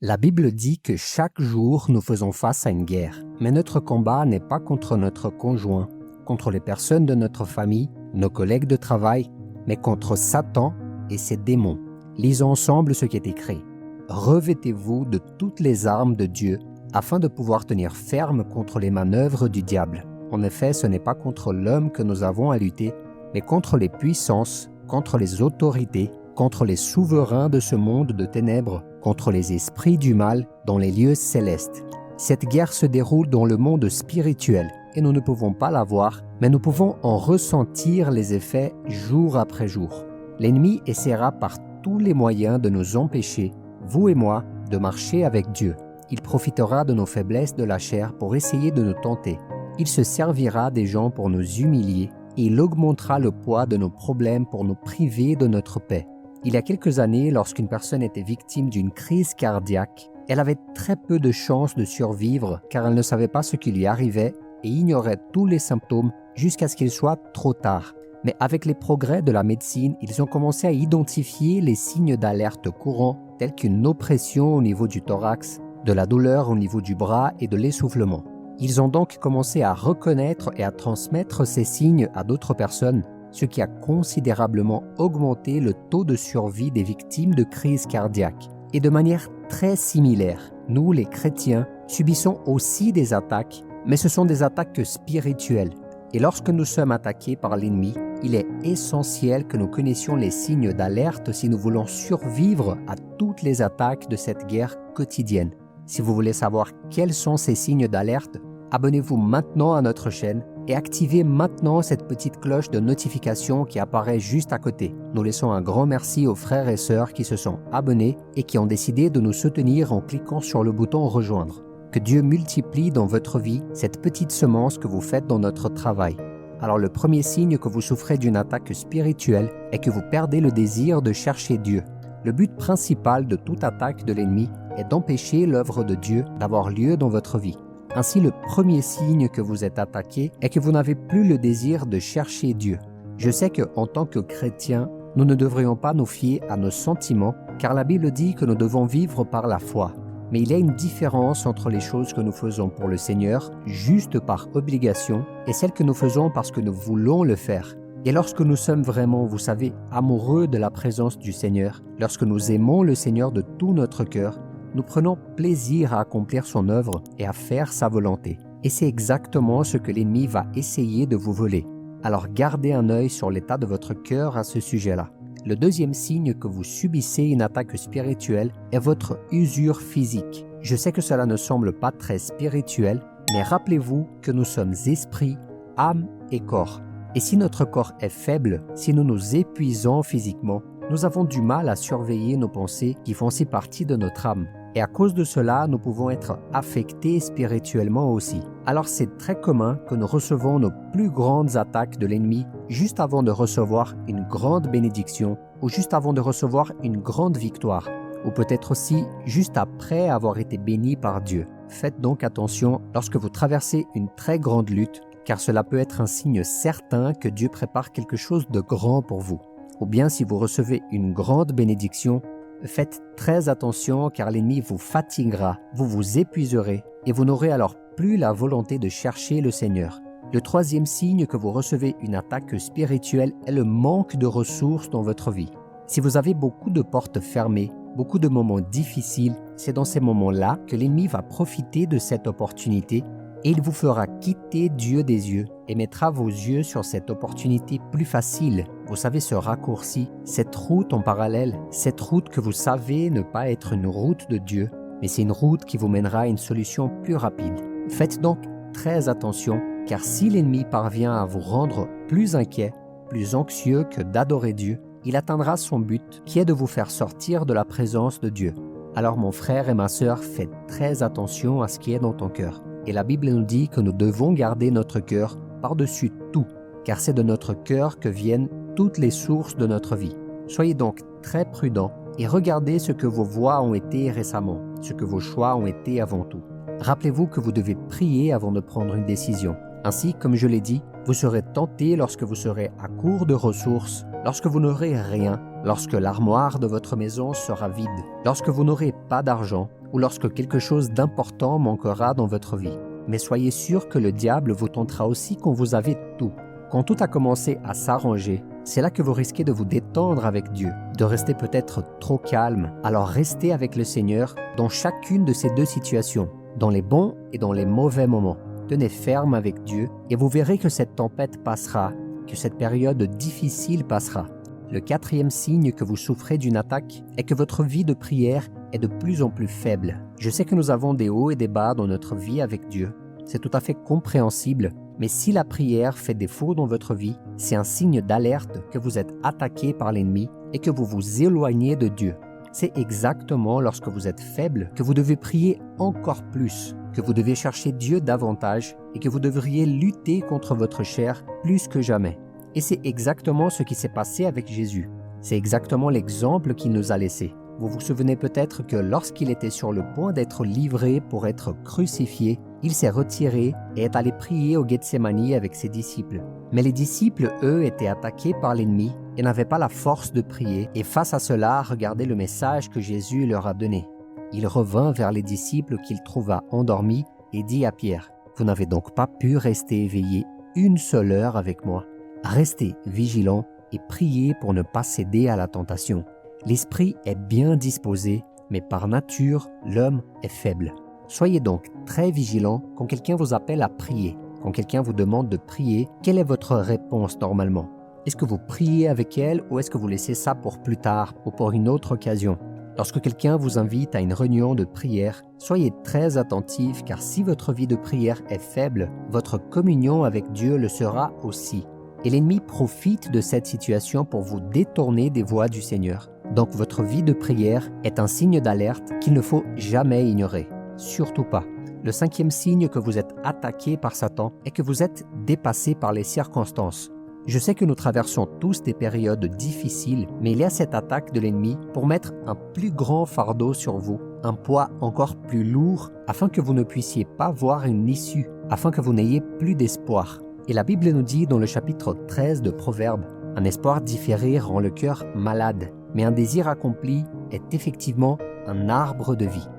La Bible dit que chaque jour nous faisons face à une guerre, mais notre combat n'est pas contre notre conjoint, contre les personnes de notre famille, nos collègues de travail, mais contre Satan et ses démons. Lisons ensemble ce qui est écrit. Revêtez-vous de toutes les armes de Dieu afin de pouvoir tenir ferme contre les manœuvres du diable. En effet, ce n'est pas contre l'homme que nous avons à lutter, mais contre les puissances, contre les autorités, contre les souverains de ce monde de ténèbres, contre les esprits du mal dans les lieux célestes. Cette guerre se déroule dans le monde spirituel et nous ne pouvons pas la voir, mais nous pouvons en ressentir les effets jour après jour. L'ennemi essaiera par tous les moyens de nous empêcher, vous et moi, de marcher avec Dieu. Il profitera de nos faiblesses de la chair pour essayer de nous tenter. Il se servira des gens pour nous humilier et il augmentera le poids de nos problèmes pour nous priver de notre paix. Il y a quelques années, lorsqu'une personne était victime d'une crise cardiaque, elle avait très peu de chances de survivre car elle ne savait pas ce qui lui arrivait et ignorait tous les symptômes jusqu'à ce qu'il soit trop tard. Mais avec les progrès de la médecine, ils ont commencé à identifier les signes d'alerte courants tels qu'une oppression au niveau du thorax, de la douleur au niveau du bras et de l'essoufflement. Ils ont donc commencé à reconnaître et à transmettre ces signes à d'autres personnes, ce qui a considérablement augmenté le taux de survie des victimes de crises cardiaques. Et de manière très similaire, nous, les chrétiens, subissons aussi des attaques, mais ce sont des attaques spirituelles. Et lorsque nous sommes attaqués par l'ennemi, il est essentiel que nous connaissions les signes d'alerte si nous voulons survivre à toutes les attaques de cette guerre quotidienne. Si vous voulez savoir quels sont ces signes d'alerte, abonnez-vous maintenant à notre chaîne et activez maintenant cette petite cloche de notification qui apparaît juste à côté. Nous laissons un grand merci aux frères et sœurs qui se sont abonnés et qui ont décidé de nous soutenir en cliquant sur le bouton « Rejoindre ». Que Dieu multiplie dans votre vie cette petite semence que vous faites dans notre travail. Alors le premier signe que vous souffrez d'une attaque spirituelle est que vous perdez le désir de chercher Dieu. Le but principal de toute attaque de l'ennemi est d'empêcher l'œuvre de Dieu d'avoir lieu dans votre vie. Ainsi, le premier signe que vous êtes attaqué est que vous n'avez plus le désir de chercher Dieu. Je sais qu'en tant que chrétiens, nous ne devrions pas nous fier à nos sentiments, car la Bible dit que nous devons vivre par la foi. Mais il y a une différence entre les choses que nous faisons pour le Seigneur, juste par obligation, et celles que nous faisons parce que nous voulons le faire. Et lorsque nous sommes vraiment, vous savez, amoureux de la présence du Seigneur, lorsque nous aimons le Seigneur de tout notre cœur, nous prenons plaisir à accomplir son œuvre et à faire sa volonté. Et c'est exactement ce que l'ennemi va essayer de vous voler. Alors gardez un œil sur l'état de votre cœur à ce sujet-là. Le deuxième signe que vous subissez une attaque spirituelle est votre usure physique. Je sais que cela ne semble pas très spirituel, mais rappelez-vous que nous sommes esprit, âme et corps. Et si notre corps est faible, si nous nous épuisons physiquement, nous avons du mal à surveiller nos pensées qui font si partie de notre âme. Et à cause de cela, nous pouvons être affectés spirituellement aussi. Alors c'est très commun que nous recevons nos plus grandes attaques de l'ennemi juste avant de recevoir une grande bénédiction ou juste avant de recevoir une grande victoire, ou peut-être aussi juste après avoir été béni par Dieu. Faites donc attention lorsque vous traversez une très grande lutte, car cela peut être un signe certain que Dieu prépare quelque chose de grand pour vous. Ou bien si vous recevez une grande bénédiction, faites très attention car l'ennemi vous fatiguera, vous vous épuiserez et vous n'aurez alors plus la volonté de chercher le Seigneur. Le troisième signe que vous recevez une attaque spirituelle est le manque de ressources dans votre vie. Si vous avez beaucoup de portes fermées, beaucoup de moments difficiles, c'est dans ces moments-là que l'ennemi va profiter de cette opportunité et il vous fera quitter Dieu des yeux et mettra vos yeux sur cette opportunité plus facile. Vous savez, ce raccourci, cette route en parallèle, cette route que vous savez ne pas être une route de Dieu, mais c'est une route qui vous mènera à une solution plus rapide. Faites donc très attention, car si l'ennemi parvient à vous rendre plus inquiet, plus anxieux que d'adorer Dieu, il atteindra son but qui est de vous faire sortir de la présence de Dieu. Alors mon frère et ma sœur, faites très attention à ce qui est dans ton cœur. Et la Bible nous dit que nous devons garder notre cœur par-dessus tout, car c'est de notre cœur que viennent toutes les sources de notre vie. Soyez donc très prudents et regardez ce que vos voix ont été récemment, ce que vos choix ont été avant tout. Rappelez-vous que vous devez prier avant de prendre une décision. Ainsi, comme je l'ai dit, vous serez tenté lorsque vous serez à court de ressources, lorsque vous n'aurez rien, lorsque l'armoire de votre maison sera vide, lorsque vous n'aurez pas d'argent, ou lorsque quelque chose d'important manquera dans votre vie. Mais soyez sûr que le diable vous tentera aussi quand vous avez tout. Quand tout a commencé à s'arranger, c'est là que vous risquez de vous détendre avec Dieu, de rester peut-être trop calme. Alors restez avec le Seigneur dans chacune de ces deux situations, dans les bons et dans les mauvais moments. Tenez ferme avec Dieu et vous verrez que cette tempête passera, que cette période difficile passera. Le quatrième signe que vous souffrez d'une attaque est que votre vie de prière est de plus en plus faible. Je sais que nous avons des hauts et des bas dans notre vie avec Dieu. C'est tout à fait compréhensible, mais si la prière fait défaut dans votre vie, c'est un signe d'alerte que vous êtes attaqué par l'ennemi et que vous vous éloignez de Dieu. C'est exactement lorsque vous êtes faible que vous devez prier encore plus, que vous devez chercher Dieu davantage et que vous devriez lutter contre votre chair plus que jamais. Et c'est exactement ce qui s'est passé avec Jésus. C'est exactement l'exemple qu'il nous a laissé. Vous vous souvenez peut-être que lorsqu'il était sur le point d'être livré pour être crucifié, il s'est retiré et est allé prier au Gethsémani avec ses disciples. Mais les disciples, eux, étaient attaqués par l'ennemi et n'avaient pas la force de prier. Et face à cela, regardez le message que Jésus leur a donné. Il revint vers les disciples qu'il trouva endormis et dit à Pierre, « Vous n'avez donc pas pu rester éveillés une seule heure avec moi. Restez vigilants et priez pour ne pas céder à la tentation. L'esprit est bien disposé, mais par nature, l'homme est faible. Soyez donc très vigilants quand quelqu'un vous appelle à prier. Quand quelqu'un vous demande de prier, quelle est votre réponse normalement? Est-ce que vous priez avec elle ou est-ce que vous laissez ça pour plus tard ou pour une autre occasion? Lorsque quelqu'un vous invite à une réunion de prière, soyez très attentifs car si votre vie de prière est faible, votre communion avec Dieu le sera aussi. Et l'ennemi profite de cette situation pour vous détourner des voies du Seigneur. Donc votre vie de prière est un signe d'alerte qu'il ne faut jamais ignorer. Surtout pas. Le cinquième signe que vous êtes attaqué par Satan est que vous êtes dépassé par les circonstances. Je sais que nous traversons tous des périodes difficiles, mais il y a cette attaque de l'ennemi pour mettre un plus grand fardeau sur vous, un poids encore plus lourd, afin que vous ne puissiez pas voir une issue, afin que vous n'ayez plus d'espoir. Et la Bible nous dit dans le chapitre 13 de Proverbes, « Un espoir différé rend le cœur malade, mais un désir accompli est effectivement un arbre de vie. »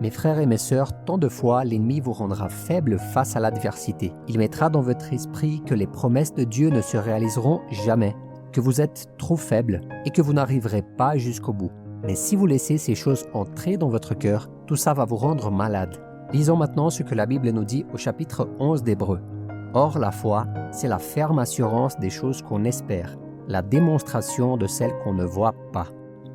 Mes frères et mes sœurs, tant de fois l'ennemi vous rendra faible face à l'adversité. Il mettra dans votre esprit que les promesses de Dieu ne se réaliseront jamais, que vous êtes trop faible et que vous n'arriverez pas jusqu'au bout. Mais si vous laissez ces choses entrer dans votre cœur, tout ça va vous rendre malade. Lisons maintenant ce que la Bible nous dit au chapitre 11 d'Hébreux. Or, la foi, c'est la ferme assurance des choses qu'on espère, la démonstration de celles qu'on ne voit pas.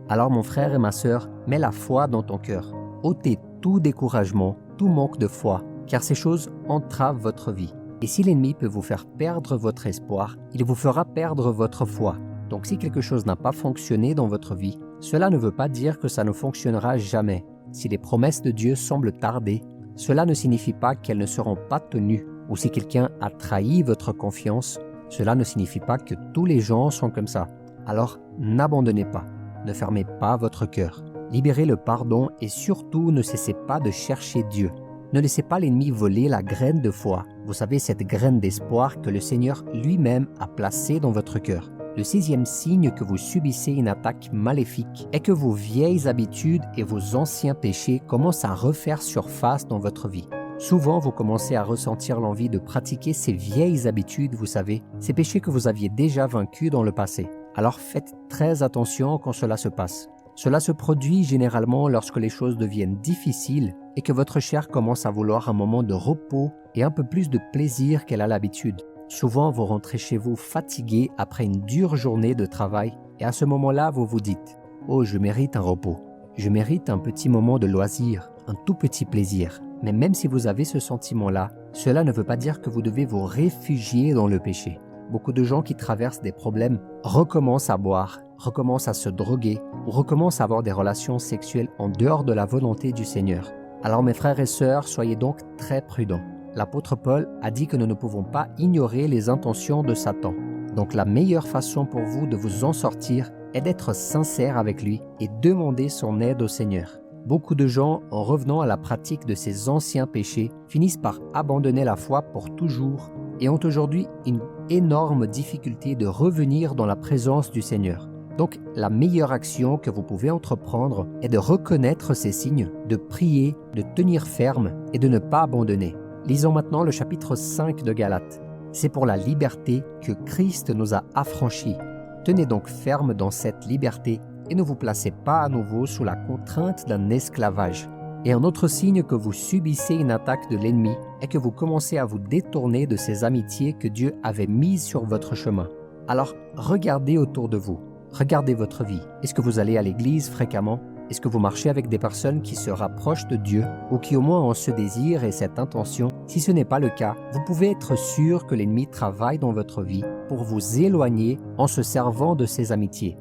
Alors, mon frère et ma sœur, mets la foi dans ton cœur. Ôtez tout découragement, tout manque de foi, car ces choses entravent votre vie. Et si l'ennemi peut vous faire perdre votre espoir, il vous fera perdre votre foi. Donc si quelque chose n'a pas fonctionné dans votre vie, cela ne veut pas dire que ça ne fonctionnera jamais. Si les promesses de Dieu semblent tarder, cela ne signifie pas qu'elles ne seront pas tenues. Ou si quelqu'un a trahi votre confiance, cela ne signifie pas que tous les gens sont comme ça. Alors n'abandonnez pas, ne fermez pas votre cœur. Libérez le pardon et surtout ne cessez pas de chercher Dieu. Ne laissez pas l'ennemi voler la graine de foi. Vous savez, cette graine d'espoir que le Seigneur lui-même a placée dans votre cœur. Le sixième signe que vous subissez une attaque maléfique est que vos vieilles habitudes et vos anciens péchés commencent à refaire surface dans votre vie. Souvent, vous commencez à ressentir l'envie de pratiquer ces vieilles habitudes, vous savez, ces péchés que vous aviez déjà vaincus dans le passé. Alors faites très attention quand cela se passe. Cela se produit généralement lorsque les choses deviennent difficiles et que votre chair commence à vouloir un moment de repos et un peu plus de plaisir qu'elle a l'habitude. Souvent, vous rentrez chez vous fatigué après une dure journée de travail et à ce moment-là, vous vous dites « Oh, je mérite un repos, je mérite un petit moment de loisir, un tout petit plaisir. » Mais même si vous avez ce sentiment-là, cela ne veut pas dire que vous devez vous réfugier dans le péché. Beaucoup de gens qui traversent des problèmes recommencent à boire, recommencent à se droguer ou recommencent à avoir des relations sexuelles en dehors de la volonté du Seigneur. Alors mes frères et sœurs, soyez donc très prudents. L'apôtre Paul a dit que nous ne pouvons pas ignorer les intentions de Satan. Donc la meilleure façon pour vous de vous en sortir est d'être sincère avec lui et demander son aide au Seigneur. Beaucoup de gens, en revenant à la pratique de ces anciens péchés, finissent par abandonner la foi pour toujours et ont aujourd'hui une énorme difficulté de revenir dans la présence du Seigneur. Donc, la meilleure action que vous pouvez entreprendre est de reconnaître ces signes, de prier, de tenir ferme et de ne pas abandonner. Lisons maintenant le chapitre 5 de Galates. C'est pour la liberté que Christ nous a affranchis. Tenez donc ferme dans cette liberté et ne vous placez pas à nouveau sous la contrainte d'un esclavage. Et un autre signe que vous subissez une attaque de l'ennemi est que vous commencez à vous détourner de ces amitiés que Dieu avait mises sur votre chemin. Alors, regardez autour de vous. Regardez votre vie. Est-ce que vous allez à l'église fréquemment? Est-ce que vous marchez avec des personnes qui se rapprochent de Dieu ou qui au moins ont ce désir et cette intention? Si ce n'est pas le cas, vous pouvez être sûr que l'ennemi travaille dans votre vie pour vous éloigner en se servant de ces amitiés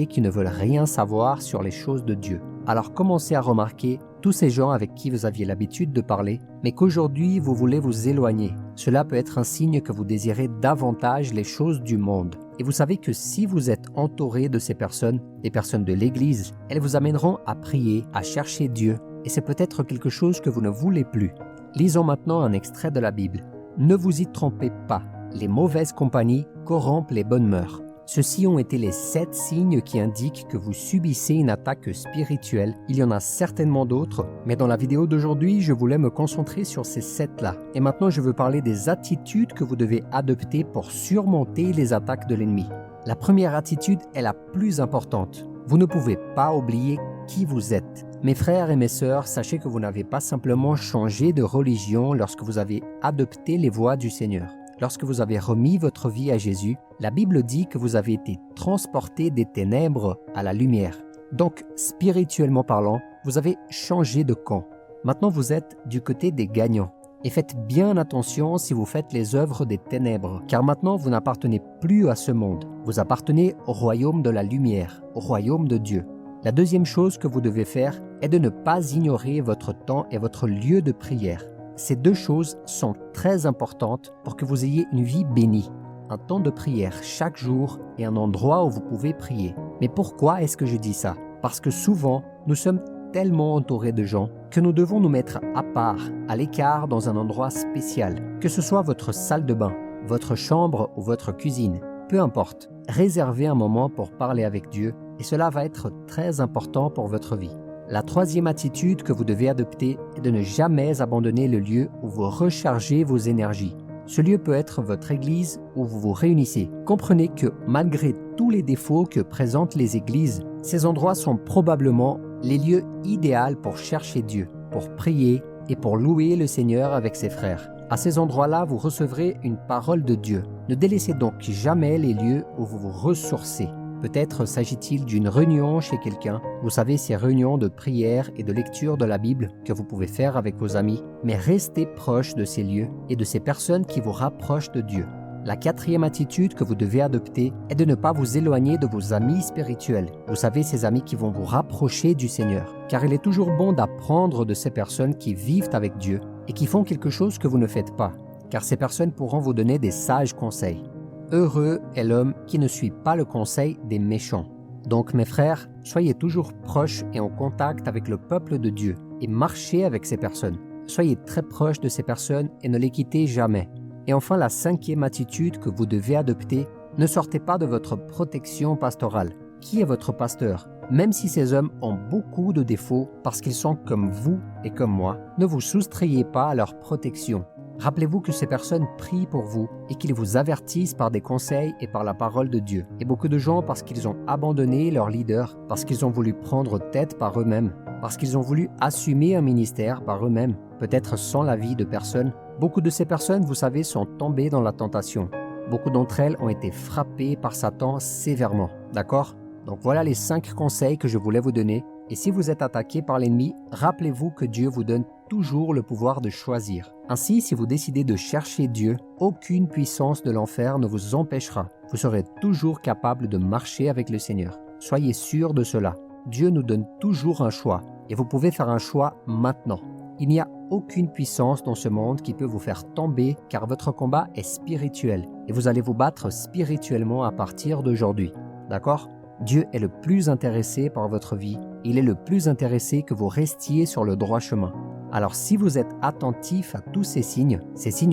qui ne veulent rien savoir sur les choses de Dieu. Alors commencez à remarquer tous ces gens avec qui vous aviez l'habitude de parler, mais qu'aujourd'hui vous voulez vous éloigner. Cela peut être un signe que vous désirez davantage les choses du monde. Et vous savez que si vous êtes entouré de ces personnes, des personnes de l'Église, elles vous amèneront à prier, à chercher Dieu, et c'est peut-être quelque chose que vous ne voulez plus. Lisons maintenant un extrait de la Bible. Ne vous y trompez pas, les mauvaises compagnies corrompent les bonnes mœurs. Ceux-ci ont été les 7 signes qui indiquent que vous subissez une attaque spirituelle. Il y en a certainement d'autres, mais dans la vidéo d'aujourd'hui, je voulais me concentrer sur ces 7-là. Et maintenant, je veux parler des attitudes que vous devez adopter pour surmonter les attaques de l'ennemi. La première attitude est la plus importante. Vous ne pouvez pas oublier qui vous êtes. Mes frères et mes sœurs, sachez que vous n'avez pas simplement changé de religion lorsque vous avez adopté les voies du Seigneur. Lorsque vous avez remis votre vie à Jésus, la Bible dit que vous avez été transporté des ténèbres à la lumière. Donc, spirituellement parlant, vous avez changé de camp. Maintenant, vous êtes du côté des gagnants. Et faites bien attention si vous faites les œuvres des ténèbres, car maintenant, vous n'appartenez plus à ce monde. Vous appartenez au royaume de la lumière, au royaume de Dieu. La deuxième chose que vous devez faire est de ne pas ignorer votre temps et votre lieu de prière. Ces 2 choses sont très importantes pour que vous ayez une vie bénie. Un temps de prière chaque jour et un endroit où vous pouvez prier. Mais pourquoi est-ce que je dis ça? Parce que souvent, nous sommes tellement entourés de gens que nous devons nous mettre à part, à l'écart dans un endroit spécial. Que ce soit votre salle de bain, votre chambre ou votre cuisine, peu importe. Réservez un moment pour parler avec Dieu et cela va être très important pour votre vie. La troisième attitude que vous devez adopter est de ne jamais abandonner le lieu où vous rechargez vos énergies. Ce lieu peut être votre église où vous vous réunissez. Comprenez que malgré tous les défauts que présentent les églises, ces endroits sont probablement les lieux idéaux pour chercher Dieu, pour prier et pour louer le Seigneur avec ses frères. À ces endroits-là, vous recevrez une parole de Dieu. Ne délaissez donc jamais les lieux où vous vous ressourcez. Peut-être s'agit-il d'une réunion chez quelqu'un. Vous savez, ces réunions de prière et de lecture de la Bible que vous pouvez faire avec vos amis. Mais restez proche de ces lieux et de ces personnes qui vous rapprochent de Dieu. La quatrième attitude que vous devez adopter est de ne pas vous éloigner de vos amis spirituels. Vous savez, ces amis qui vont vous rapprocher du Seigneur. Car il est toujours bon d'apprendre de ces personnes qui vivent avec Dieu et qui font quelque chose que vous ne faites pas. Car ces personnes pourront vous donner des sages conseils. Heureux est l'homme qui ne suit pas le conseil des méchants. Donc mes frères, soyez toujours proches et en contact avec le peuple de Dieu et marchez avec ces personnes. Soyez très proches de ces personnes et ne les quittez jamais. Et enfin, la cinquième attitude que vous devez adopter, ne sortez pas de votre protection pastorale. Qui est votre pasteur? Même si ces hommes ont beaucoup de défauts parce qu'ils sont comme vous et comme moi, ne vous soustrayez pas à leur protection. Rappelez-vous que ces personnes prient pour vous et qu'ils vous avertissent par des conseils et par la parole de Dieu. Et beaucoup de gens, parce qu'ils ont abandonné leur leader, parce qu'ils ont voulu prendre tête par eux-mêmes, parce qu'ils ont voulu assumer un ministère par eux-mêmes, peut-être sans l'avis de personne, beaucoup de ces personnes, vous savez, sont tombées dans la tentation. Beaucoup d'entre elles ont été frappées par Satan sévèrement, d'accord? Donc voilà les 5 conseils que je voulais vous donner. Et si vous êtes attaqué par l'ennemi, rappelez-vous que Dieu vous donne toujours le pouvoir de choisir. Ainsi, si vous décidez de chercher Dieu, aucune puissance de l'enfer ne vous empêchera. Vous serez toujours capable de marcher avec le Seigneur. Soyez sûr de cela. Dieu nous donne toujours un choix et vous pouvez faire un choix maintenant. Il n'y a aucune puissance dans ce monde qui peut vous faire tomber car votre combat est spirituel et vous allez vous battre spirituellement à partir d'aujourd'hui. D'accord ? Dieu est le plus intéressé par votre vie. Il est le plus intéressé que vous restiez sur le droit chemin. Alors si vous êtes attentif à tous ces signes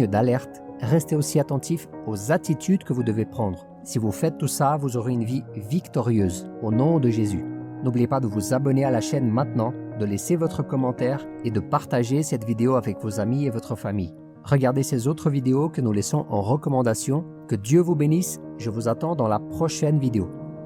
d'alerte, restez aussi attentif aux attitudes que vous devez prendre. Si vous faites tout ça, vous aurez une vie victorieuse au nom de Jésus. N'oubliez pas de vous abonner à la chaîne maintenant, de laisser votre commentaire et de partager cette vidéo avec vos amis et votre famille. Regardez ces autres vidéos que nous laissons en recommandation. Que Dieu vous bénisse. Je vous attends dans la prochaine vidéo.